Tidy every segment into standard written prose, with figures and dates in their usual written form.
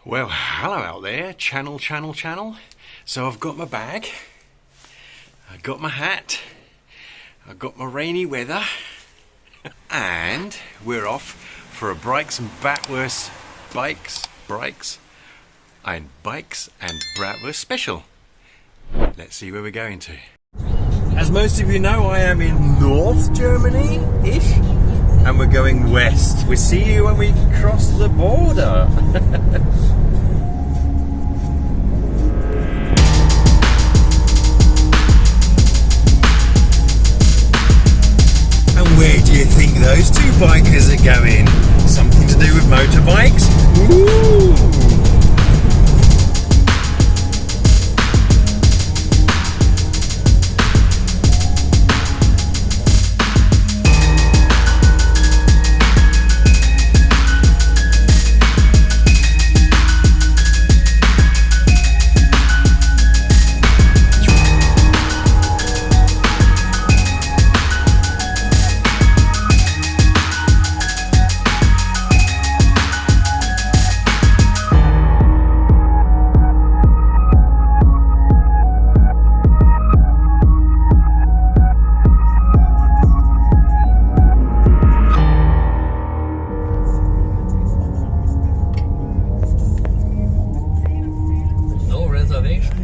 Well, hello out there, channel. So I've got my bag, I got my hat, I got my rainy weather, and we're off for a bikes and bratwurst special. Let's see where we're going to. As most of you know, I am in North Germany-ish, and we're going west. We'll see you when we cross the border. Where do you think those two bikers are going? Something to do with motorbikes? Ooh!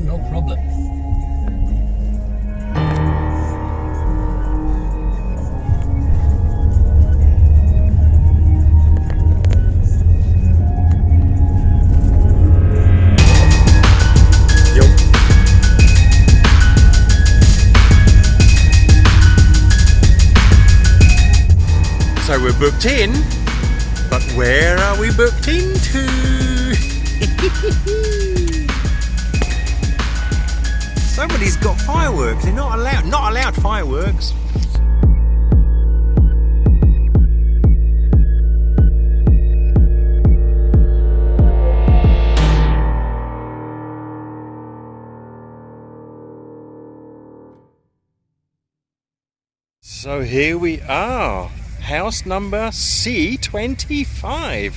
No problem. So we're booked in, but where are we booked into? Somebody's got fireworks. They're not allowed fireworks. So here we are, house number C25.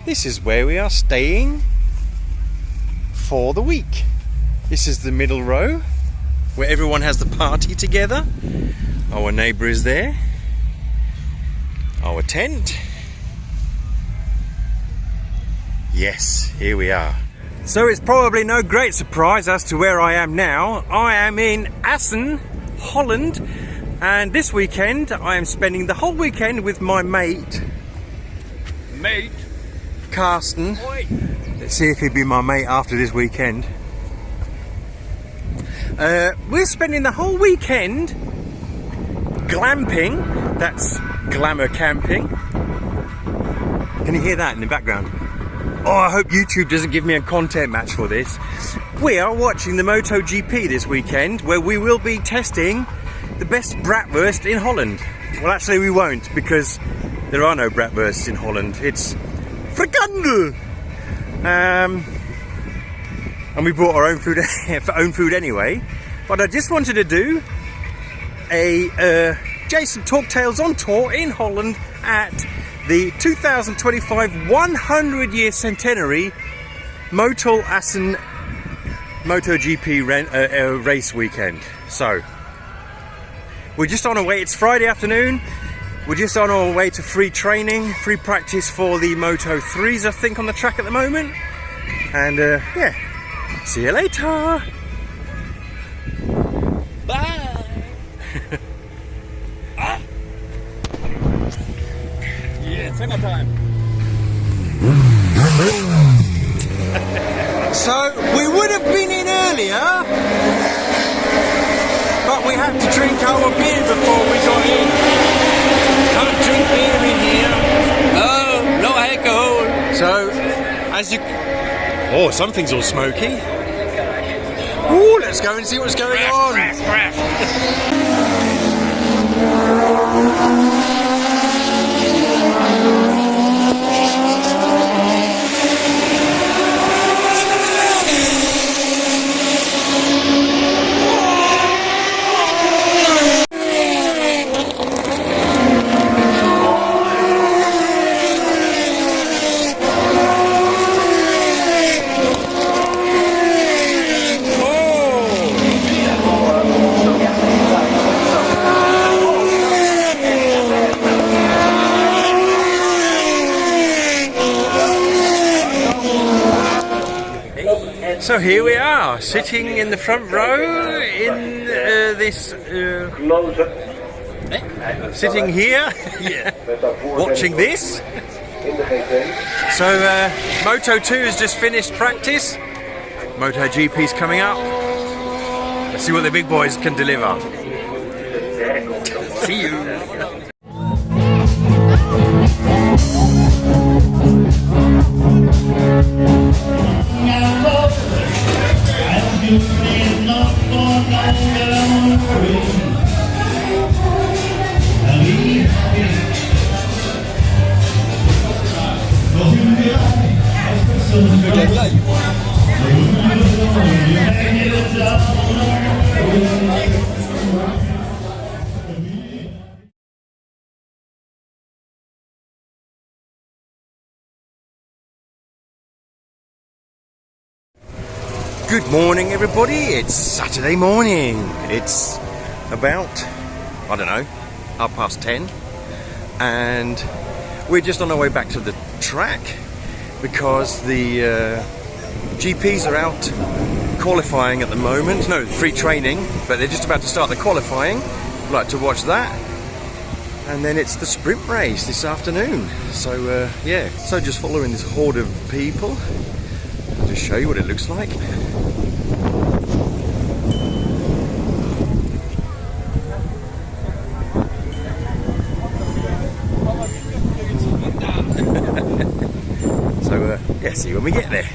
This is where we are staying for the week. This is the middle row, where everyone has the party together. Our neighbour is there. Our tent. Yes, here we are. So it's probably no great surprise as to where I am now. I am in Assen, Holland, and this weekend I am spending the whole weekend with my mate. Carsten. Oi. Let's see if he'll be my mate after this weekend. We're spending the whole weekend glamping. That's glamour camping. Can you hear that in the background? Oh, I hope YouTube doesn't give me a content match for this. We are watching the MotoGP this weekend, where we will be testing the best bratwurst in Holland. Well, actually we won't, because there are no bratwursts in Holland. It's frikandel. And we brought our own food anyway. But I just wanted to do a Jason Talk Tales on tour in Holland at the 2025 100-year centenary Motor Assen MotoGP race weekend. So we're just on our way. It's Friday afternoon. We're just on our way to free training, free practice for the Moto 3s, I think, on the track at the moment. And yeah. See you later. Bye. Yeah, single time. So we would have been in earlier, but we had to drink our beer before we got in. Can't drink beer in here. Oh, no alcohol. So, as you... Oh, something's all smoky. Ooh, let's go and see what's going on. Crash. So here we are, sitting in the front row in this, sitting here, watching this. So Moto2 has just finished practice. MotoGP's coming up. Let's see what the big boys can deliver. See you. Good morning, everybody. It's Saturday morning. It's about, I don't know, 10:30, and we're just on our way back to the track because the GPs are out qualifying at the moment. No, free training, but they're just about to start the qualifying. I'd like to watch that. And then it's the sprint race this afternoon. So yeah, so just following this horde of people. I'll just show you what it looks like. So yeah, see you when we get there.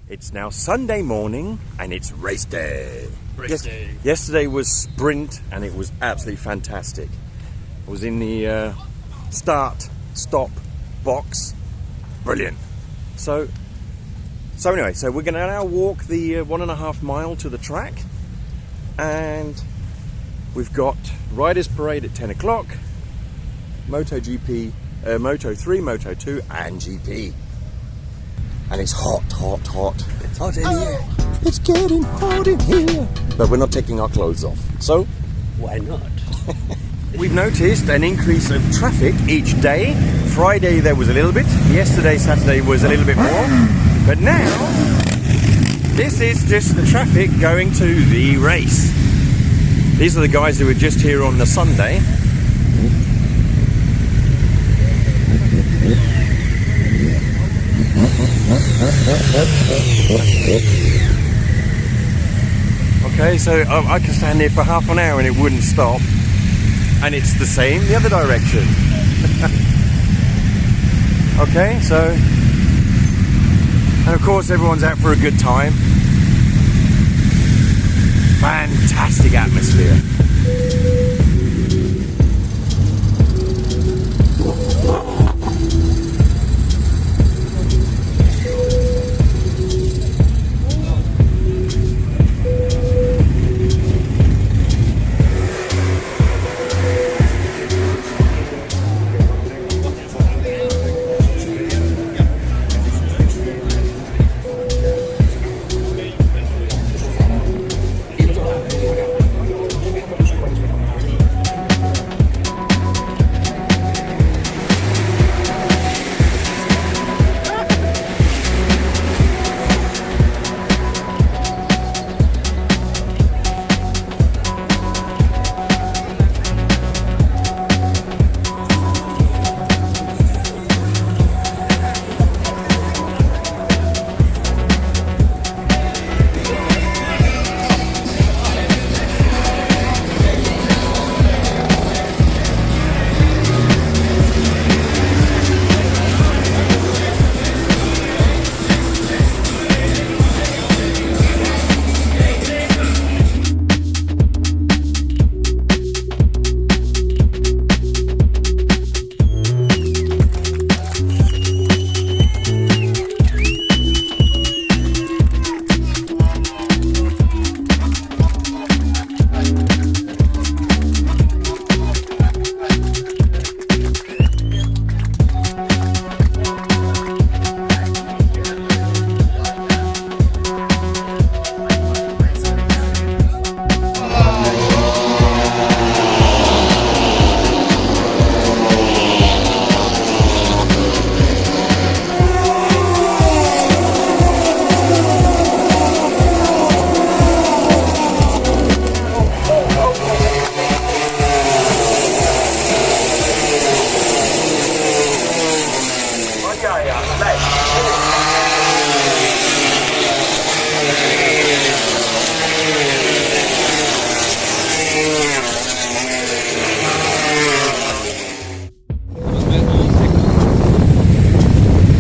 It's now Sunday morning and it's race day. Race day. Yesterday was sprint and it was absolutely fantastic. I was in the start-stop box. Brilliant. So anyway, so we're going to now walk the 1.5 mile to the track, and we've got Riders Parade at 10 o'clock, MotoGP, Moto3, Moto2 and GP. And it's hot, hot, hot. It's hot in here. It's getting hot in here. But we're not taking our clothes off. So, Why not? we've noticed an increase of traffic each day. Friday there was a little bit. Yesterday, Saturday was a little bit more. But now, this is just the traffic going to the race. These are the guys who were just here on the Sunday. Okay, so I can stand here for half an hour and it wouldn't stop. And it's the same the other direction. Okay, so, and of course everyone's out for a good time. Fantastic atmosphere.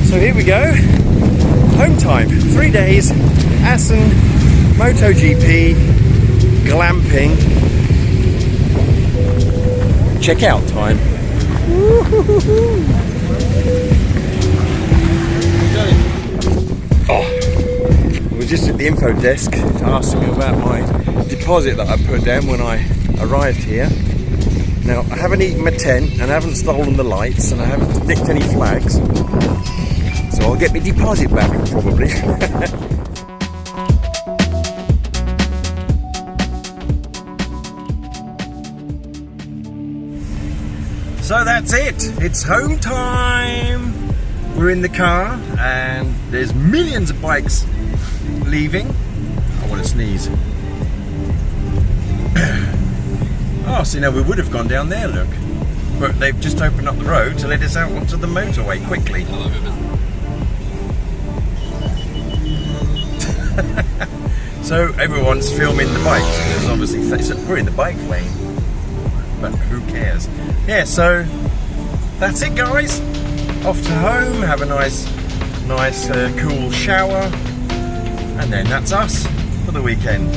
So here we go, home time, 3 days, Assen, MotoGP, glamping, checkout time. Oh, we're just at the info desk asking me about my deposit that I put down when I arrived here. Now, I haven't eaten my tent and I haven't stolen the lights and I haven't nicked any flags. So I'll get my deposit back, probably. So that's it. It's home time. We're in the car and there's millions of bikes leaving. I want to sneeze. Oh, see, now we would have gone down there, look. But they've just opened up the road to let us out onto the motorway quickly. So everyone's filming the bikes because obviously we're in the bike lane, but who cares? Yeah, so that's it, guys. Off to home, have a nice cool shower, and then that's us for the weekend.